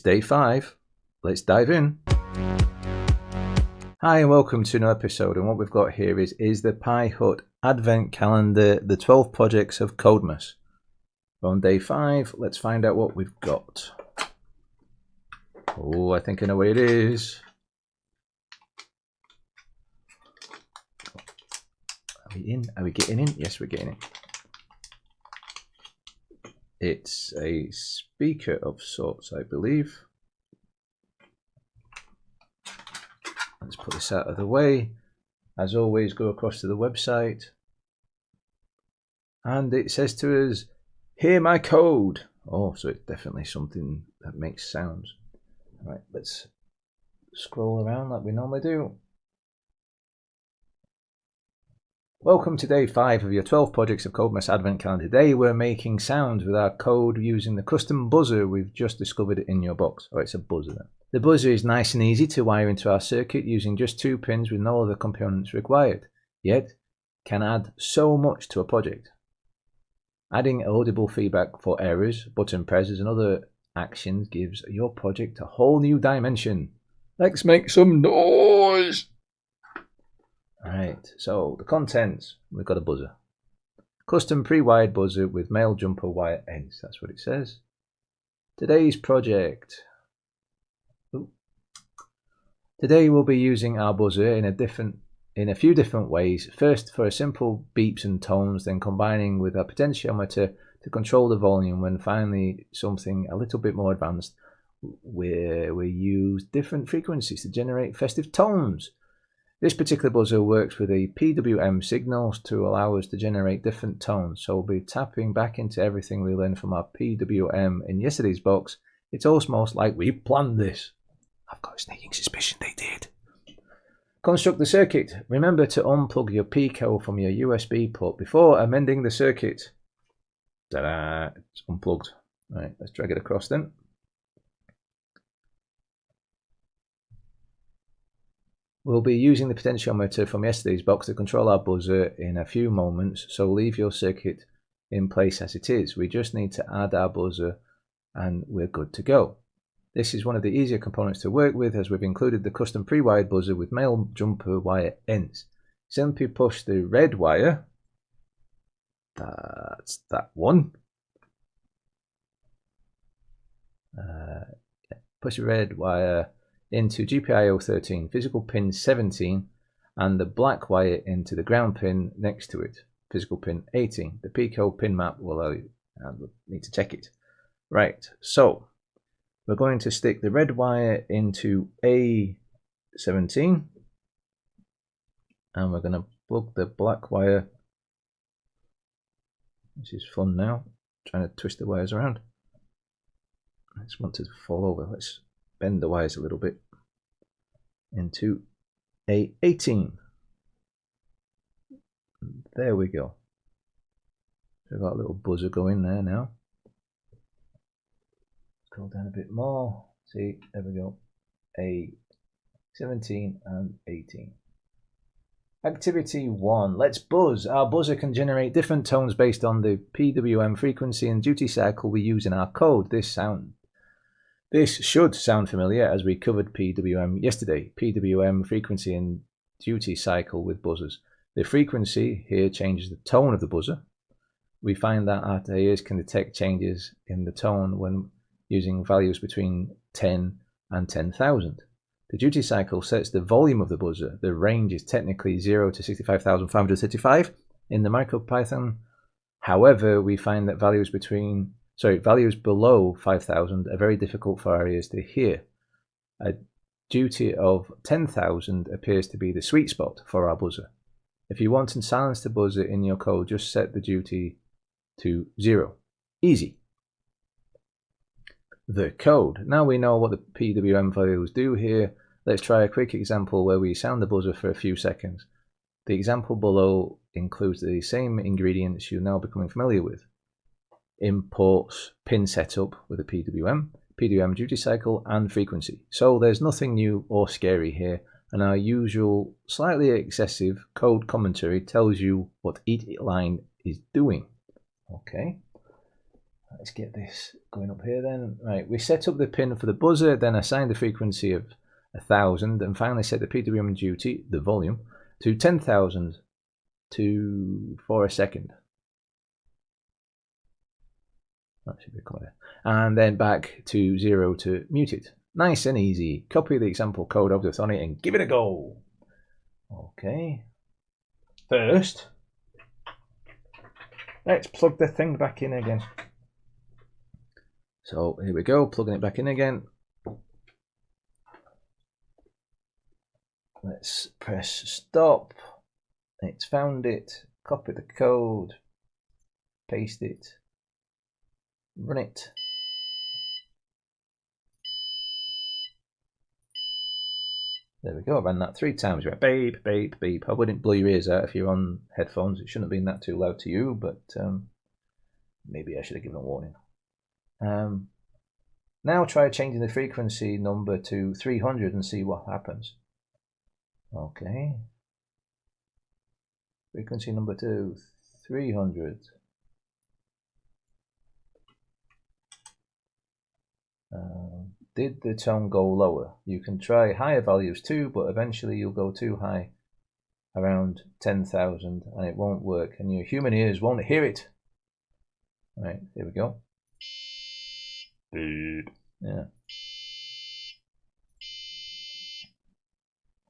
Day 5. Let's dive in. Hi and welcome to another episode, and what we've got here is the PiHut Advent Calendar, the 12 projects of Codemas. On day 5, let's find out what we've got. Oh, I think I know what it is. Are we in? Are we getting in? Yes, we're getting in. It's a speaker of sorts, I believe. Let's put this out of the way. As always, go across to the website. And it says to us, hear my code. Oh, so it's definitely something that makes sounds. All right, let's scroll around like we normally do. Welcome to day 5 of your 12 projects of Codemas Advent Calendar. Today we're making sounds with our code using the custom buzzer we've just discovered in your box. Oh, it's a buzzer then. The buzzer is nice and easy to wire into our circuit using just 2 pins with no other components required, yet can add so much to a project. Adding audible feedback for errors, button presses and other actions gives your project a whole new dimension. Let's make some noise! Alright, so the contents, we've got a buzzer. Custom pre-wired buzzer with male jumper wire ends, that's what it says. Today's project. Today we'll be using our buzzer in a few different ways. First for simple beeps and tones, then combining with a potentiometer to control the volume, when finally something a little bit more advanced where we use different frequencies to generate festive tones. This particular buzzer works with a PWM signals to allow us to generate different tones, so we'll be tapping back into everything we learned from our PWM in yesterday's box. It's almost like we planned this. I've got a sneaking suspicion they did. Construct the circuit. Remember to unplug your Pico from your USB port before amending the circuit. Ta-da! It's unplugged. Right, let's drag it across then. We'll be using the potentiometer from yesterday's box to control our buzzer in a few moments, so leave your circuit in place as it is. We just need to add our buzzer and we're good to go. This is one of the easier components to work with, as we've included the custom pre-wired buzzer with male jumper wire ends. Simply push the red wire, that's that one. Push the red wire into GPIO 13, physical pin 17, and the black wire into the ground pin next to it, physical pin 18. The Pico pin map will allow you, and we'll need to check it. Right, so we're going to stick the red wire into A17, and we're going to plug the black wire. This is fun now, trying to twist the wires around. I just want to fall over. Let's bend the wires a little bit into A18. There we go. So we've got a little buzzer going there now. Scroll down a bit more. See, there we go. A17 and 18. Activity 1. Let's buzz. Our buzzer can generate different tones based on the PWM frequency and duty cycle we use in our code. This should sound familiar, as we covered PWM yesterday. PWM frequency and duty cycle with buzzers. The frequency here changes the tone of the buzzer. We find that our ears can detect changes in the tone when using values between 10 and 10,000. The duty cycle sets the volume of the buzzer. The range is technically 0 to 65,535 in the MicroPython. However, we find that values below 5,000 are very difficult for our ears to hear. A duty of 10,000 appears to be the sweet spot for our buzzer. If you want to silence the buzzer in your code, just set the duty to 0. Easy. The code. Now we know what the PWM values do here. Let's try a quick example where we sound the buzzer for a few seconds. The example below includes the same ingredients you're now becoming familiar with. Imports pin setup with a PWM duty cycle and frequency. So there's nothing new or scary here, and our usual slightly excessive code commentary tells you what each line is doing. Okay, Let's get this going up here then. Right, we set up the pin for the buzzer, then assigned the frequency of 1000, and finally set the PWM duty, the volume, to 10,000 for a second. That should be clear. And then back to 0 to mute it. Nice and easy. Copy the example code object on it and give it a go. Okay. First, let's plug the thing back in again. So here we go, plugging it back in again. Let's press stop. It's found it. Copy the code. Paste it. Run it. There we go. I ran that 3 times. You went beep, beep, beep. I wouldn't blow your ears out if you're on headphones. It shouldn't have been that too loud to you, but maybe I should have given a warning. Now try changing the frequency number to 300 and see what happens. Okay. Frequency number 2, 300. Did the tone go lower? You can try higher values too, but eventually you'll go too high, around 10,000, and it won't work, and your human ears won't hear it. Right, here we go. Beep. Yeah.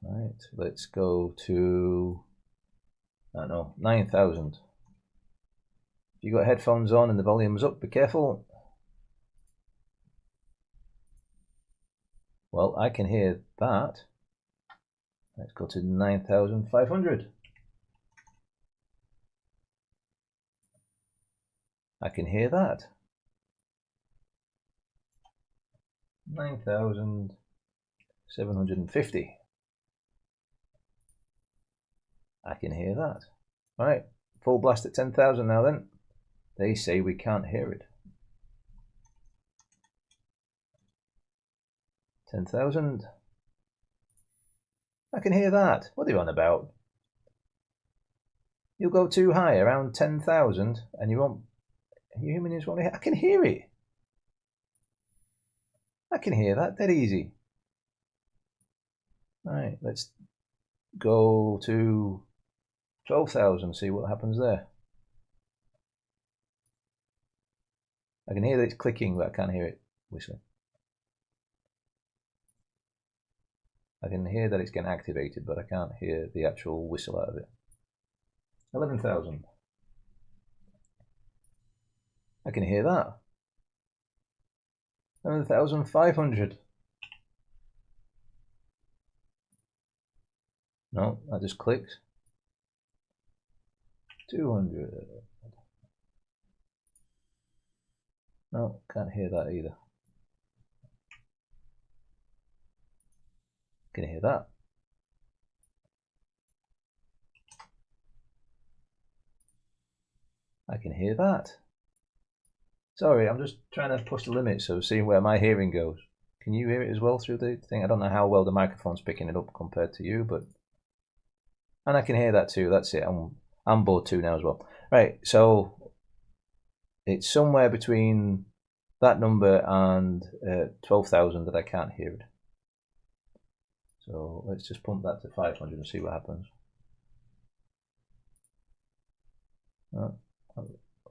Right, let's go to, I don't know, 9,000. If you got headphones on and the volume's up, be careful. Well, I can hear that. Let's go to 9,500. I can hear that. 9,750. I can hear that. All right, full blast at 10,000 now then. They say we can't hear it. 10,000. I can hear that. What are you on about? You'll go too high, around 10,000, and you won't. Your human ears won't hear. I can hear it. I can hear that. Dead easy. All right, let's go to 12,000. See what happens there. I can hear that it's clicking, but I can't hear it whistling. I can hear that it's getting activated, but I can't hear the actual whistle out of it. 11,000. I can hear that. 11,500. No, that just clicks. 200. No, can't hear that either. Can you hear that? I can hear that. Sorry, I'm just trying to push the limits of seeing where my hearing goes. Can you hear it as well through the thing? I don't know how well the microphone's picking it up compared to you, but... And I can hear that too, that's it. I'm bored too now as well. Right, so it's somewhere between that number and 12,000 that I can't hear it. So let's just pump that to 500 and see what happens. Oh,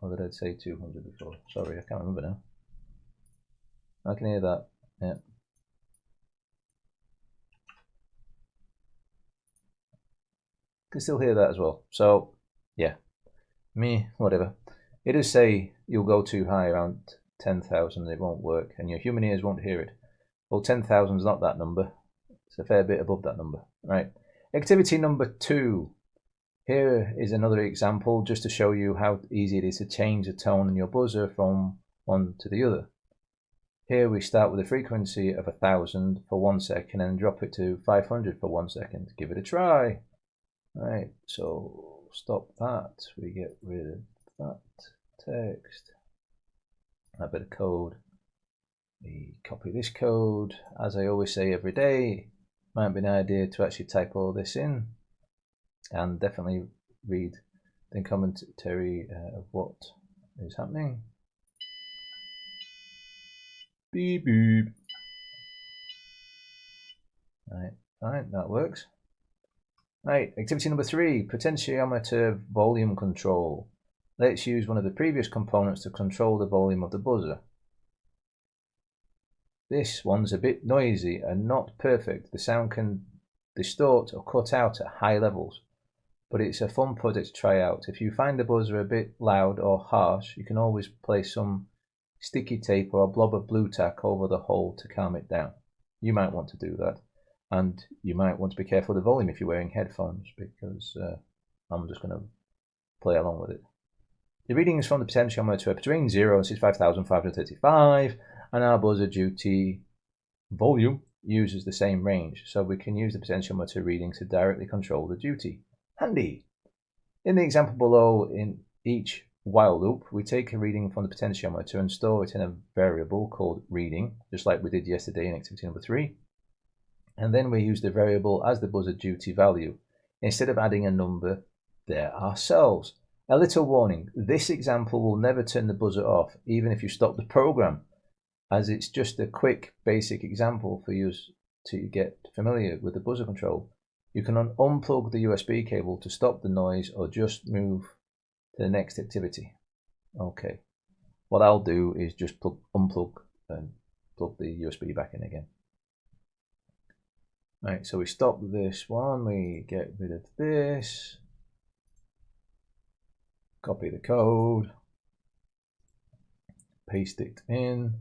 or did I say 200 before? Sorry, I can't remember now. I can hear that, yeah. Can still hear that as well. So, yeah, whatever. It does say you'll go too high, around 10,000, it won't work, and your human ears won't hear it. Well, 10,000 is not that number. It's a fair bit above that number. Right. Activity number 2. Here is another example just to show you how easy it is to change the tone in your buzzer from one to the other. Here we start with a frequency of 1000 for 1 second and drop it to 500 for 1 second. Give it a try. Right, so stop that. We get rid of that text. A bit of code. We copy this code. As I always say every day, might be an idea to actually type all this in and definitely read the commentary of what is happening. Beep beep. Right, fine, that works. Right, activity number 3, potentiometer volume control. Let's use one of the previous components to control the volume of the buzzer. This one's a bit noisy and not perfect. The sound can distort or cut out at high levels, but it's a fun project to try out. If you find the buzzer a bit loud or harsh, you can always place some sticky tape or a blob of blue tack over the hole to calm it down. You might want to do that. And you might want to be careful of the volume if you're wearing headphones, because I'm just going to play along with it. The reading is from the potentiometer between 0 and 65,535, and our buzzer duty volume uses the same range, so we can use the potentiometer reading to directly control the duty. Handy! In the example below, in each while loop, we take a reading from the potentiometer and store it in a variable called reading, just like we did yesterday in activity number 3. And then we use the variable as the buzzer duty value, instead of adding a number there ourselves. A little warning, this example will never turn the buzzer off, even if you stop the program, as it's just a quick basic example for you to get familiar with the buzzer control. You can unplug the USB cable to stop the noise or just move to the next activity. Okay, what I'll do is just unplug and plug the USB back in again. Right, so we stop this one, we get rid of this, copy the code, paste it in.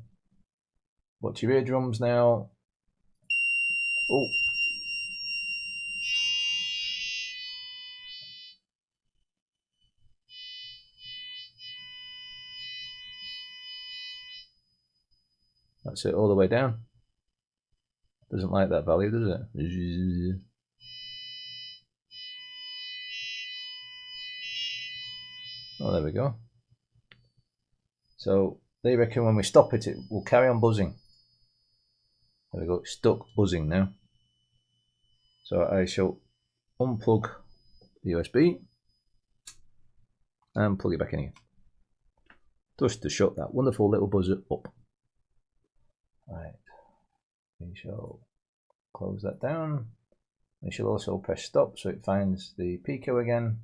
Watch your eardrums now. Oh. That's it all the way down. Doesn't like that value, does it? Oh, there we go. So they reckon when we stop it, it will carry on buzzing. There we go, stuck buzzing now. So I shall unplug the USB and plug it back in again, just to shut that wonderful little buzzer up. Right, we shall close that down. We shall also press stop so it finds the Pico again.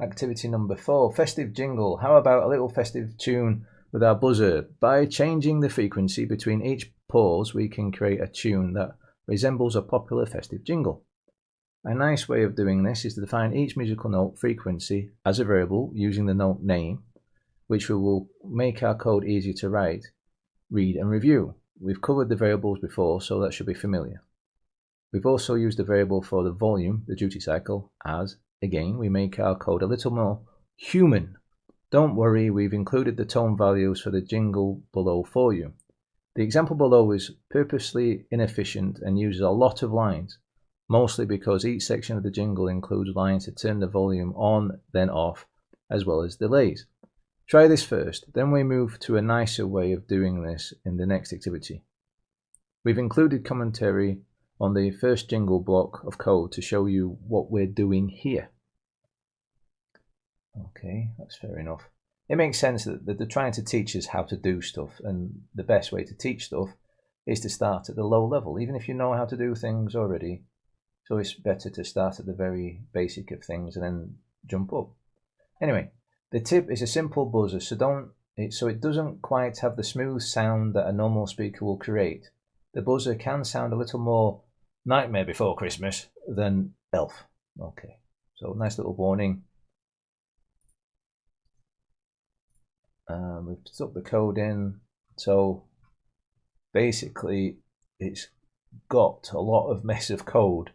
Activity number 4, festive jingle. How about a little festive tune with our buzzer? By changing the frequency between each pause, we can create a tune that resembles a popular festive jingle. A nice way of doing this is to define each musical note frequency as a variable using the note name, which will make our code easier to write, read and review. We've covered the variables before, so that should be familiar. We've also used the variable for the volume, the duty cycle, as, again, we make our code a little more human. Don't worry, we've included the tone values for the jingle below for you. The example below is purposely inefficient and uses a lot of lines, mostly because each section of the jingle includes lines to turn the volume on, then off, as well as delays. Try this first, then we move to a nicer way of doing this in the next activity. We've included commentary on the first jingle block of code to show you what we're doing here. Okay, that's fair enough. It makes sense that they're trying to teach us how to do stuff, and the best way to teach stuff is to start at the low level, even if you know how to do things already. So it's better to start at the very basic of things and then jump up. Anyway, the tip is a simple buzzer, so it doesn't quite have the smooth sound that a normal speaker will create. The buzzer can sound a little more Nightmare Before Christmas than Elf. Okay, so nice little warning. We've stuck the code in, so basically it's got a lot of mess of code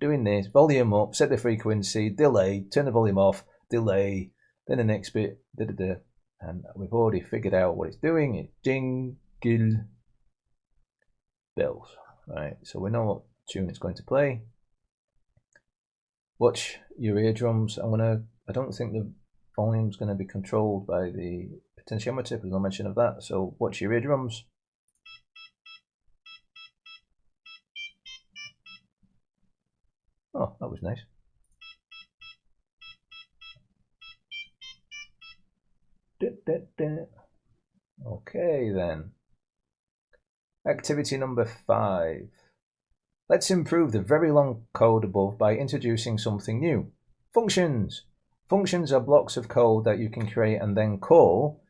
doing this, volume up, set the frequency, delay, turn the volume off, delay, then the next bit, and we've already figured out what it's doing. It's jingle bells, right? So we know what tune it's going to play. Watch your eardrums. I don't think the volume's going to be controlled by the potentiometer, there's no mention of that, so watch your eardrums. Oh, that was nice. Okay. Okay then. Activity number 5. Let's improve the very long code above by introducing something new. Functions. Functions are blocks of code that you can create and then call,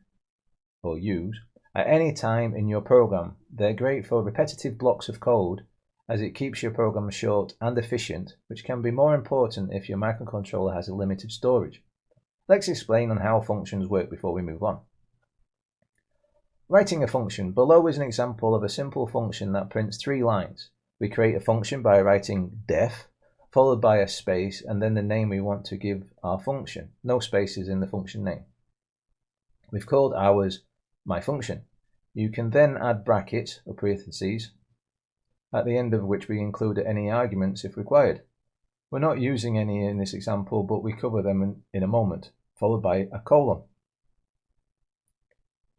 or use, at any time in your program. They're great for repetitive blocks of code as it keeps your program short and efficient, which can be more important if your microcontroller has a limited storage. Let's explain on how functions work before we move on. Writing a function. Below is an example of a simple function that prints 3 lines. We create a function by writing def, followed by a space, and then the name we want to give our function. No spaces in the function name. We've called ours my function. You can then add brackets or parentheses, at the end of which we include any arguments if required. We're not using any in this example, but we cover them in a moment, followed by a colon.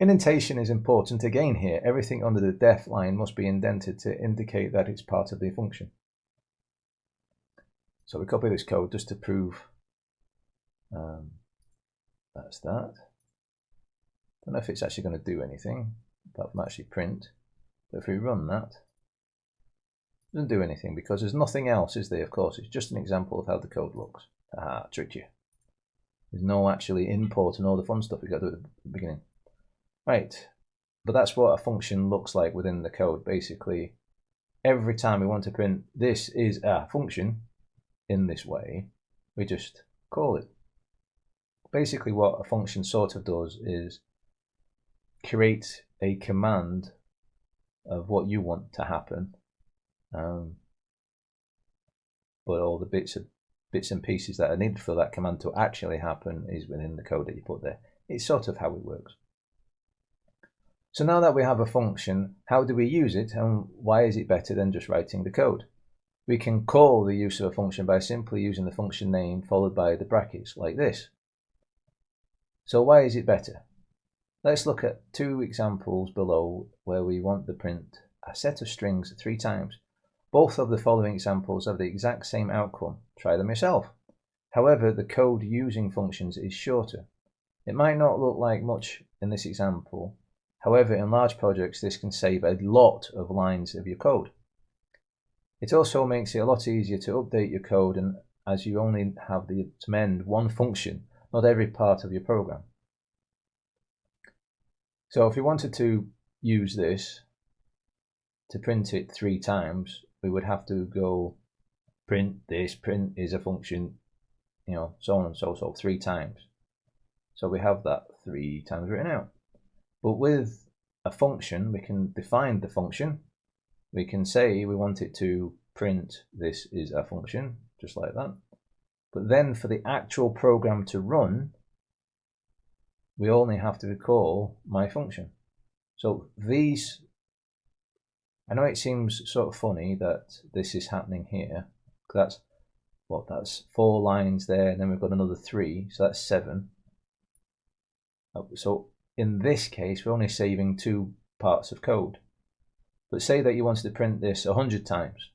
Indentation is important again here. Everything under the def line must be indented to indicate that it's part of the function. So we copy this code just to prove that's that. Don't know if it's actually going to do anything apart from actually print. But if we run that, it doesn't do anything because there's nothing else, is there? Of course, it's just an example of how the code looks. Aha, tricked you. There's no actually import and all the fun stuff we got to do at the beginning. Right, but that's what a function looks like within the code. Basically, every time we want to print this is a function in this way, we just call it. Basically, what a function sort of does is create a command of what you want to happen, but all the bits and pieces that are needed for that command to actually happen is within the code that you put there. It's sort of how it works. So now that we have a function, how do we use it and why is it better than just writing the code? We can call the use of a function by simply using the function name followed by the brackets like this. So why is it better? Let's look at 2 examples below where we want to print a set of strings 3 times. Both of the following examples have the exact same outcome. Try them yourself. However, the code using functions is shorter. It might not look like much in this example. However, in large projects, this can save a lot of lines of your code. It also makes it a lot easier to update your code, and as you only have to amend one function, not every part of your program. So if we wanted to use this to print it 3 times, we would have to go print this, print is a function, so on and so 3 times. So we have that 3 times written out. But with a function, we can define the function. We can say we want it to print this is a function, just like that. But then for the actual program to run, we only have to call my function. So these, I know it seems sort of funny that this is happening here. That's 4 lines there, and then we've got another 3, so that's 7. So in this case, we're only saving 2 parts of code. But say that you wanted to print this 100 times.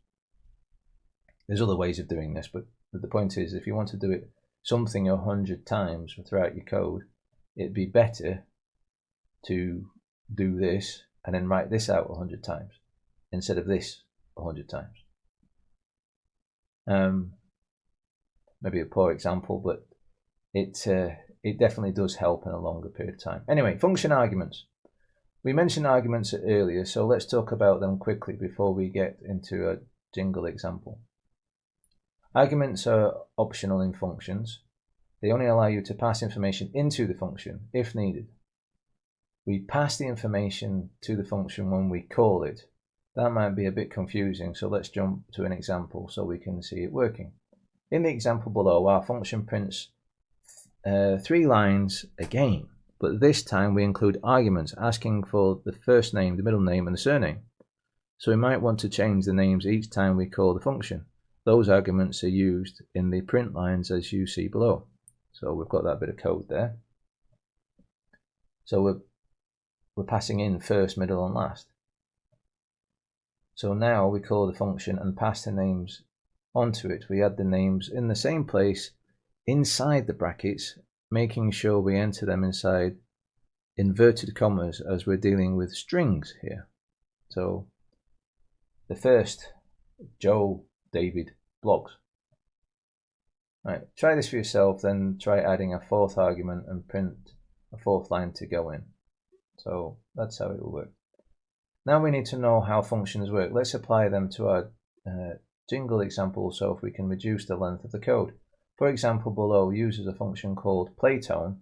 There's other ways of doing this, but the point is, if you want to do it something 100 times throughout your code, it'd be better to do this and then write this out 100 times instead of this 100 times. Maybe a poor example, but it definitely does help in a longer period of time. Anyway, function arguments. We mentioned arguments earlier, so let's talk about them quickly before we get into a jingle example. Arguments are optional in functions. They only allow you to pass information into the function if needed. We pass the information to the function when we call it. That might be a bit confusing, so let's jump to an example so we can see it working. In the example below, our function prints 3 lines again, but this time we include arguments asking for the first name, the middle name, and the surname. So we might want to change the names each time we call the function. Those arguments are used in the print lines as you see below. So we've got that bit of code there. So we're passing in first, middle, and last. So now we call the function and pass the names onto it. We add the names in the same place inside the brackets, making sure we enter them inside inverted commas as we're dealing with strings here. So the first, Joe, David, blogs. Right, try this for yourself, then try adding a fourth argument and print a fourth line to go in. So that's how it will work. Now we need to know how functions work. Let's apply them to our jingle example so if we can reduce the length of the code. For example, below uses a function called playTone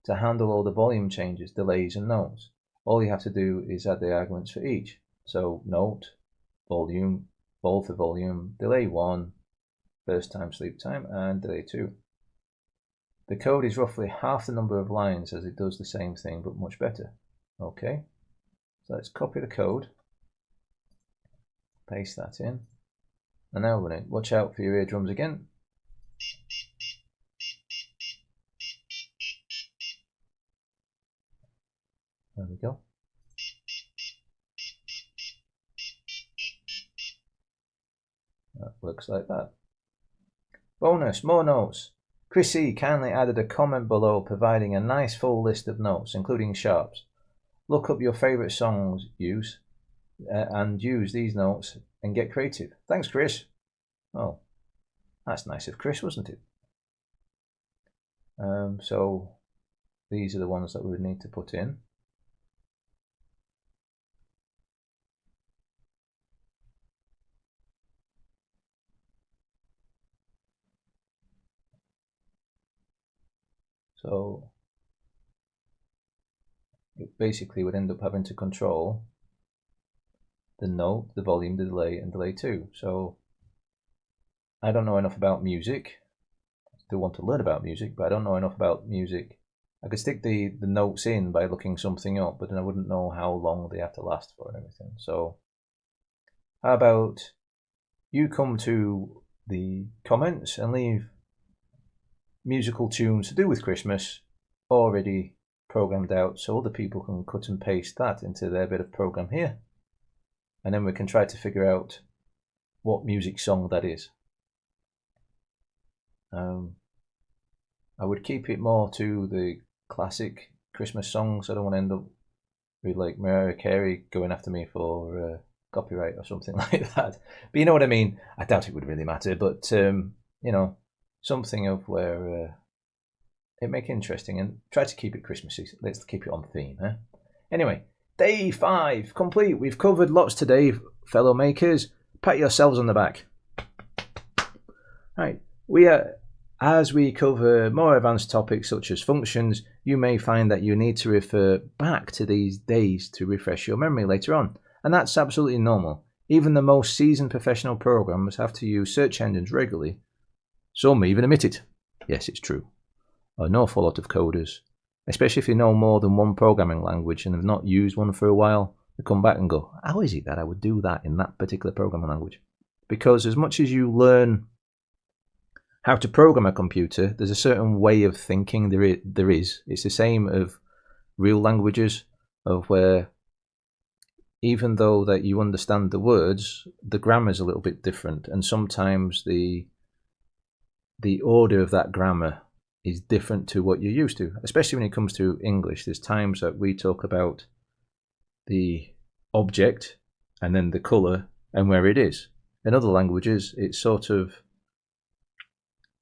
to handle all the volume changes, delays and notes. All you have to do is add the arguments for each. So note, volume, vol for volume, delay 1, first time sleep time, and delay 2. The code is roughly half the number of lines as it does the same thing but much better. Okay, so let's copy the code, paste that in, and now run it. Watch out for your eardrums again. There we go. That looks like that. Bonus, more notes. Chrissy kindly added a comment below providing a nice full list of notes, including sharps. Look up your favourite songs and use these notes and get creative. Thanks, Chris. Oh, that's nice of Chris, wasn't it? So these are the ones that we would need to put in. So it basically would end up having to control the note, the volume, the delay, and delay 2. So I don't know enough about music. I still want to learn about music, but I don't know enough about music. I could stick the notes in by looking something up, but then I wouldn't know how long they have to last for and everything. So how about you come to the comments and leave musical tunes to do with Christmas already programmed out so other people can cut and paste that into their bit of program here, and then we can try to figure out what music song that is. I would keep it more to the classic Christmas songs. I don't want to end up with like Mariah Carey going after me for copyright or something like that, but you know what I mean. I doubt it would really matter, but you know, something of where it make it interesting and try to keep it Christmassy. Let's keep it on theme. Anyway, day 5 complete. We've covered lots today, fellow makers. Pat yourselves on the back. Right, as we cover more advanced topics such as functions, you may find that you need to refer back to these days to refresh your memory later on, and that's absolutely normal. Even the most seasoned professional programmers have to use search engines regularly. Some even admit it. Yes, it's true. An awful lot of coders, especially if you know more than one programming language and have not used one for a while, they come back and go, how is it that I would do that in that particular programming language? Because as much as you learn how to program a computer, there's a certain way of thinking there is. It's the same of real languages, of where even though that you understand the words, the grammar is a little bit different, and sometimes the order of that grammar is different to what you're used to, especially when it comes to English. There's times that we talk about the object and then the colour and where it is. In other languages, it's sort of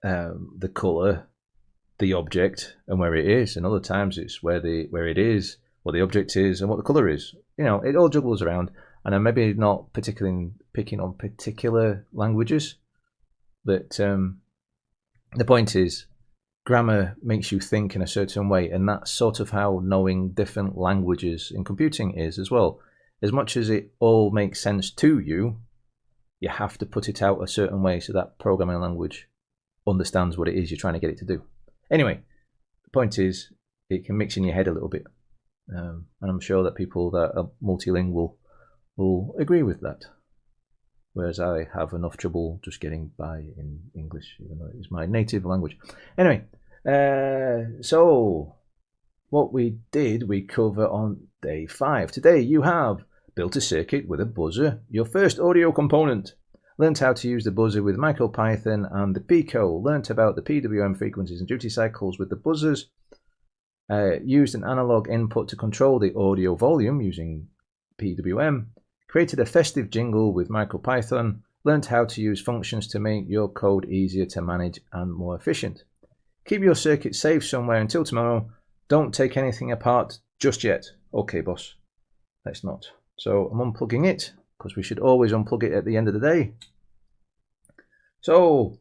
the colour, the object, and where it is. And other times it's where it is, what the object is, and what the colour is. You know, it all juggles around. And I'm maybe not particularly picking on particular languages, but the point is, grammar makes you think in a certain way, and that's sort of how knowing different languages in computing is as well. As much as it all makes sense to you, you have to put it out a certain way so that programming language understands what it is you're trying to get it to do. Anyway, the point is, it can mix in your head a little bit, and I'm sure that people that are multilingual will agree with that. Whereas I have enough trouble just getting by in English, even though it is my native language. Anyway, so what we cover on day 5. Today you have built a circuit with a buzzer, your first audio component. Learned how to use the buzzer with MicroPython and the Pico. Learned about the PWM frequencies and duty cycles with the buzzers. used an analog input to control the audio volume using PWM, created a festive jingle with MicroPython, learned how to use functions to make your code easier to manage and more efficient. Keep your circuit safe somewhere until tomorrow. Don't take anything apart just yet. Okay, boss. Let's not. So I'm unplugging it, because we should always unplug it at the end of the day. So,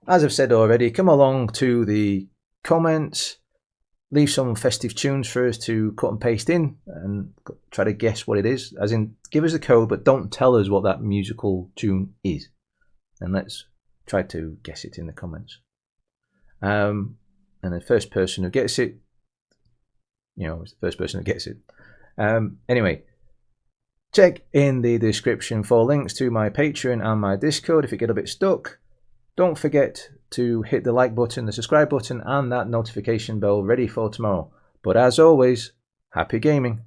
as I've said already, come along to the comments. Leave some festive tunes for us to cut and paste in and try to guess what it is. As in, give us the code, but don't tell us what that musical tune is. And let's try to guess it in the comments. And the first person who gets it, is the first person who gets it. Anyway, check in the description for links to my Patreon and my Discord if you get a bit stuck. Don't forget to hit the like button, the subscribe button, and that notification bell ready for tomorrow. But as always, happy gaming.